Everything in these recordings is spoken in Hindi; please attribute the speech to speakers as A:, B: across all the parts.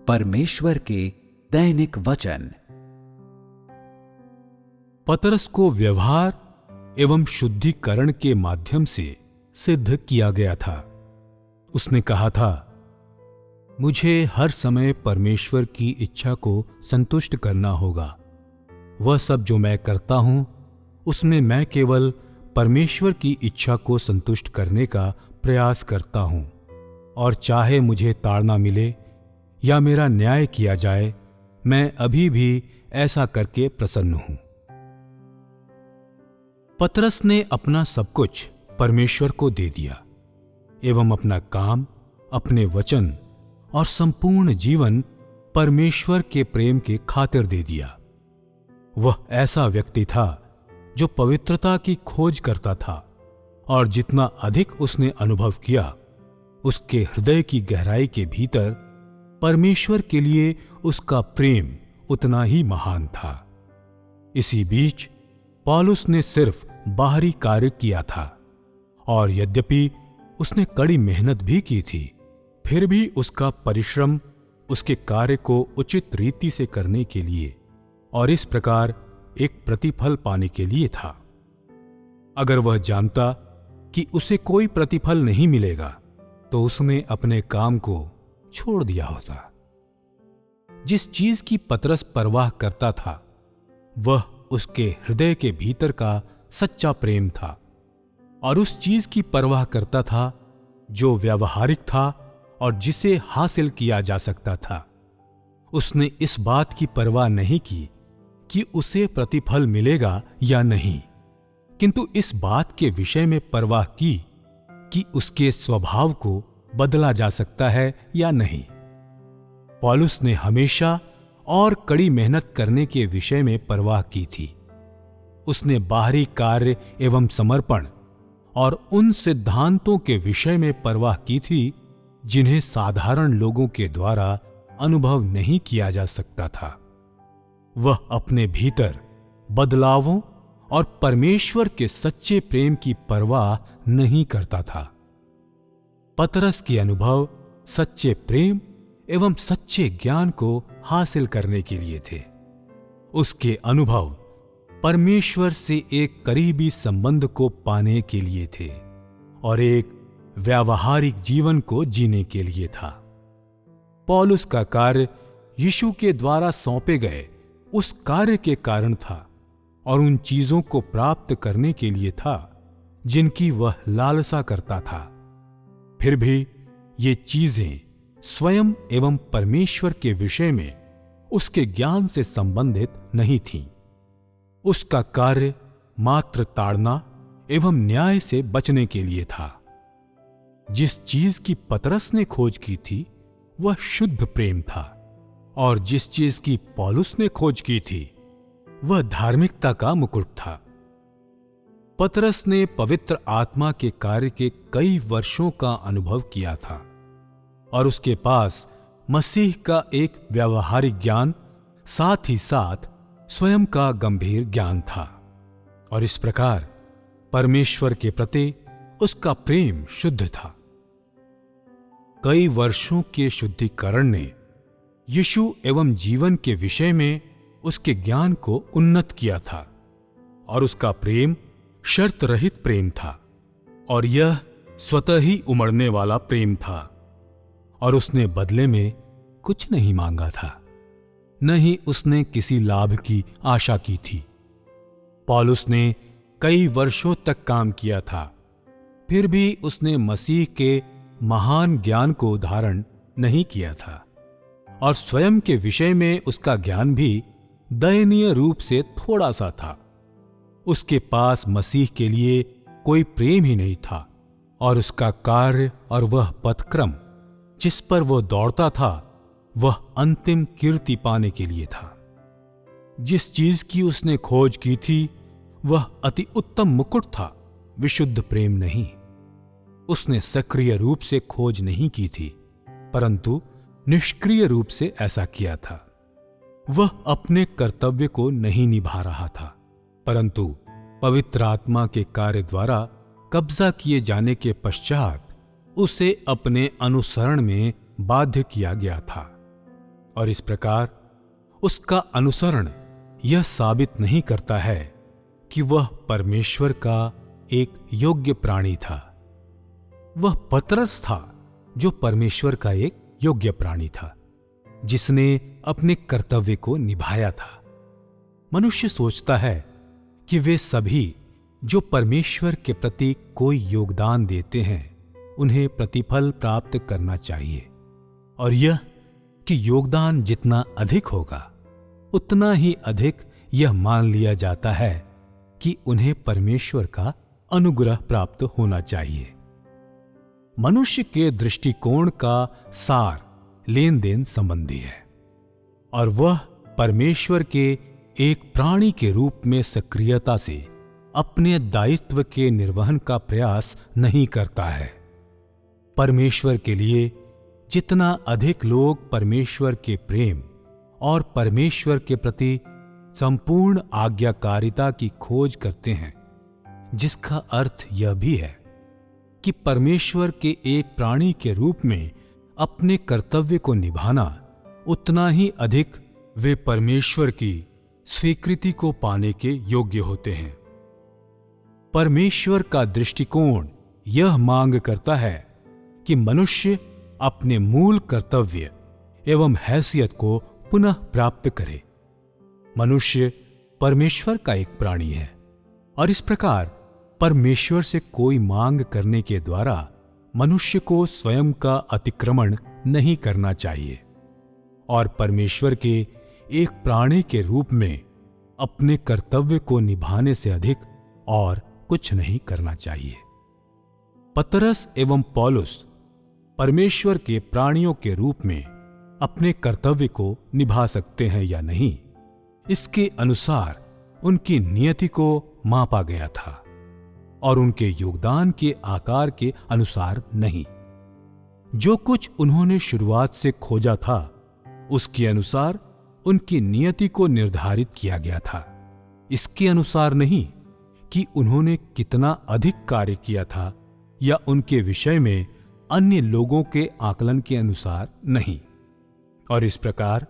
A: परमेश्वर के दैनिक वचन।
B: पतरस को व्यवहार एवं शुद्धिकरण के माध्यम से सिद्ध किया गया था। उसने कहा था, मुझे हर समय परमेश्वर की इच्छा को संतुष्ट करना होगा। वह सब जो मैं करता हूं, उसमें मैं केवल परमेश्वर की इच्छा को संतुष्ट करने का प्रयास करता हूं, और चाहे मुझे ताड़ना मिले या मेरा न्याय किया जाए, मैं अभी भी ऐसा करके प्रसन्न हूं। पतरस ने अपना सब कुछ परमेश्वर को दे दिया एवं अपना काम, अपने वचन और संपूर्ण जीवन परमेश्वर के प्रेम के खातिर दे दिया। वह ऐसा व्यक्ति था जो पवित्रता की खोज करता था, और जितना अधिक उसने अनुभव किया, उसके हृदय की गहराई के भीतर परमेश्वर के लिए उसका प्रेम उतना ही महान था। इसी बीच पौलुस ने सिर्फ बाहरी कार्य किया था, और यद्यपि उसने कड़ी मेहनत भी की थी, फिर भी उसका परिश्रम उसके कार्य को उचित रीति से करने के लिए और इस प्रकार एक प्रतिफल पाने के लिए था। अगर वह जानता कि उसे कोई प्रतिफल नहीं मिलेगा, तो उसने अपने काम को छोड़ दिया होता। जिस चीज की पतरस परवाह करता था, वह उसके हृदय के भीतर का सच्चा प्रेम था, और उस चीज की परवाह करता था जो व्यावहारिक था और जिसे हासिल किया जा सकता था। उसने इस बात की परवाह नहीं की कि उसे प्रतिफल मिलेगा या नहीं, किंतु इस बात के विषय में परवाह की कि उसके स्वभाव को बदला जा सकता है या नहीं। पौलुस ने हमेशा और कड़ी मेहनत करने के विषय में परवाह की थी। उसने बाहरी कार्य एवं समर्पण और उन सिद्धांतों के विषय में परवाह की थी जिन्हें साधारण लोगों के द्वारा अनुभव नहीं किया जा सकता था। वह अपने भीतर बदलावों और परमेश्वर के सच्चे प्रेम की परवाह नहीं करता था। पतरस के अनुभव सच्चे प्रेम एवं सच्चे ज्ञान को हासिल करने के लिए थे। उसके अनुभव परमेश्वर से एक करीबी संबंध को पाने के लिए थे और एक व्यावहारिक जीवन को जीने के लिए था। पौलुस का कार्य यीशु के द्वारा सौंपे गए उस कार्य के कारण था, और उन चीजों को प्राप्त करने के लिए था जिनकी वह लालसा करता था। फिर भी ये चीजें स्वयं एवं परमेश्वर के विषय में उसके ज्ञान से संबंधित नहीं थीं। उसका कार्य मात्र ताड़ना एवं न्याय से बचने के लिए था। जिस चीज की पतरस ने खोज की थी, वह शुद्ध प्रेम था, और जिस चीज की पौलुस ने खोज की थी, वह धार्मिकता का मुकुट था। पतरस ने पवित्र आत्मा के कार्य के कई वर्षों का अनुभव किया था, और उसके पास मसीह का एक व्यावहारिक ज्ञान, साथ ही साथ स्वयं का गंभीर ज्ञान था, और इस प्रकार परमेश्वर के प्रति उसका प्रेम शुद्ध था। कई वर्षों के शुद्धिकरण ने यीशु एवं जीवन के विषय में उसके ज्ञान को उन्नत किया था, और उसका प्रेम शर्त रहित प्रेम था, और यह स्वतः ही उमड़ने वाला प्रेम था, और उसने बदले में कुछ नहीं मांगा था, न ही उसने किसी लाभ की आशा की थी। पौलुस ने कई वर्षों तक काम किया था, फिर भी उसने मसीह के महान ज्ञान को धारण नहीं किया था, और स्वयं के विषय में उसका ज्ञान भी दयनीय रूप से थोड़ा सा था। उसके पास मसीह के लिए कोई प्रेम ही नहीं था, और उसका कार्य और वह पथक्रम जिस पर वह दौड़ता था, वह अंतिम कीर्ति पाने के लिए था। जिस चीज की उसने खोज की थी, वह अति उत्तम मुकुट था, विशुद्ध प्रेम नहीं। उसने सक्रिय रूप से खोज नहीं की थी, परंतु निष्क्रिय रूप से ऐसा किया था। वह अपने कर्तव्य को नहीं निभा रहा था, परंतु पवित्र आत्मा के कार्य द्वारा कब्जा किए जाने के पश्चात उसे अपने अनुसरण में बाध्य किया गया था। और इस प्रकार उसका अनुसरण यह साबित नहीं करता है कि वह परमेश्वर का एक योग्य प्राणी था। वह पतरस था जो परमेश्वर का एक योग्य प्राणी था, जिसने अपने कर्तव्य को निभाया था। मनुष्य सोचता है कि वे सभी जो परमेश्वर के प्रति कोई योगदान देते हैं उन्हें प्रतिफल प्राप्त करना चाहिए, और यह कि योगदान जितना अधिक होगा उतना ही अधिक यह मान लिया जाता है कि उन्हें परमेश्वर का अनुग्रह प्राप्त होना चाहिए। मनुष्य के दृष्टिकोण का सार लेन देन संबंधी है, और वह परमेश्वर के एक प्राणी के रूप में सक्रियता से अपने दायित्व के निर्वहन का प्रयास नहीं करता है। परमेश्वर के लिए जितना अधिक लोग परमेश्वर के प्रेम और परमेश्वर के प्रति संपूर्ण आज्ञाकारिता की खोज करते हैं, जिसका अर्थ यह भी है कि परमेश्वर के एक प्राणी के रूप में अपने कर्तव्य को निभाना, उतना ही अधिक वे परमेश्वर की स्वीकृति को पाने के योग्य होते हैं। परमेश्वर का दृष्टिकोण यह मांग करता है कि मनुष्य अपने मूल कर्तव्य एवं हैसियत को पुनः प्राप्त करे। मनुष्य परमेश्वर का एक प्राणी है, और इस प्रकार परमेश्वर से कोई मांग करने के द्वारा मनुष्य को स्वयं का अतिक्रमण नहीं करना चाहिए, और परमेश्वर के एक प्राणी के रूप में अपने कर्तव्य को निभाने से अधिक और कुछ नहीं करना चाहिए। पतरस एवं पौलुस परमेश्वर के प्राणियों के रूप में अपने कर्तव्य को निभा सकते हैं या नहीं, इसके अनुसार उनकी नियति को मापा गया था, और उनके योगदान के आकार के अनुसार नहीं। जो कुछ उन्होंने शुरुआत से खोजा था उसके अनुसार उनकी नियति को निर्धारित किया गया था, इसके अनुसार नहीं कि उन्होंने कितना अधिक कार्य किया था या उनके विषय में अन्य लोगों के आकलन के अनुसार नहीं। और इस प्रकार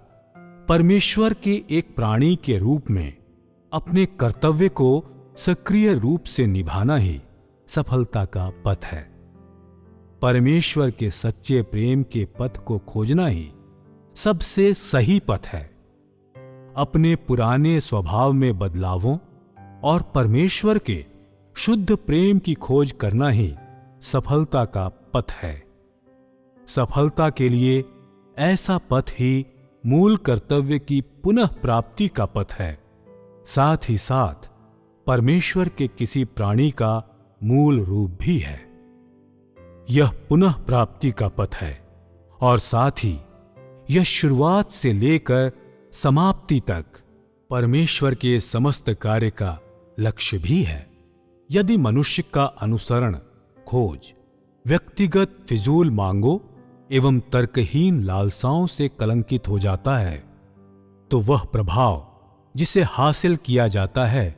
B: परमेश्वर के एक प्राणी के रूप में अपने कर्तव्य को सक्रिय रूप से निभाना ही सफलता का पथ है। परमेश्वर के सच्चे प्रेम के पथ को खोजना ही सबसे सही पथ है। अपने पुराने स्वभाव में बदलावों और परमेश्वर के शुद्ध प्रेम की खोज करना ही सफलता का पथ है। सफलता के लिए ऐसा पथ ही मूल कर्तव्य की पुनः प्राप्ति का पथ है, साथ ही साथ परमेश्वर के किसी प्राणी का मूल रूप भी है। यह पुनः प्राप्ति का पथ है, और साथ ही यह शुरुआत से लेकर समाप्ति तक परमेश्वर के समस्त कार्य का लक्ष्य भी है। यदि मनुष्य का अनुसरण, खोज व्यक्तिगत फिजूल मांगों एवं तर्कहीन लालसाओं से कलंकित हो जाता है, तो वह प्रभाव जिसे हासिल किया जाता है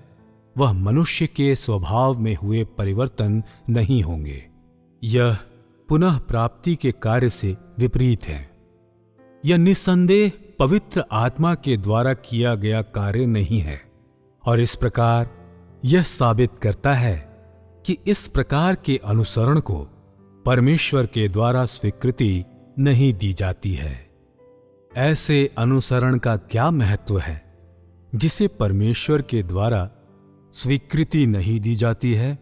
B: वह मनुष्य के स्वभाव में हुए परिवर्तन नहीं होंगे। यह पुनः प्राप्ति के कार्य से विपरीत है। यह निस्संदेह पवित्र आत्मा के द्वारा किया गया कार्य नहीं है, और इस प्रकार यह साबित करता है कि इस प्रकार के अनुसरण को परमेश्वर के द्वारा स्वीकृति नहीं दी जाती है। ऐसे अनुसरण का क्या महत्व है जिसे परमेश्वर के द्वारा स्वीकृति नहीं दी जाती है?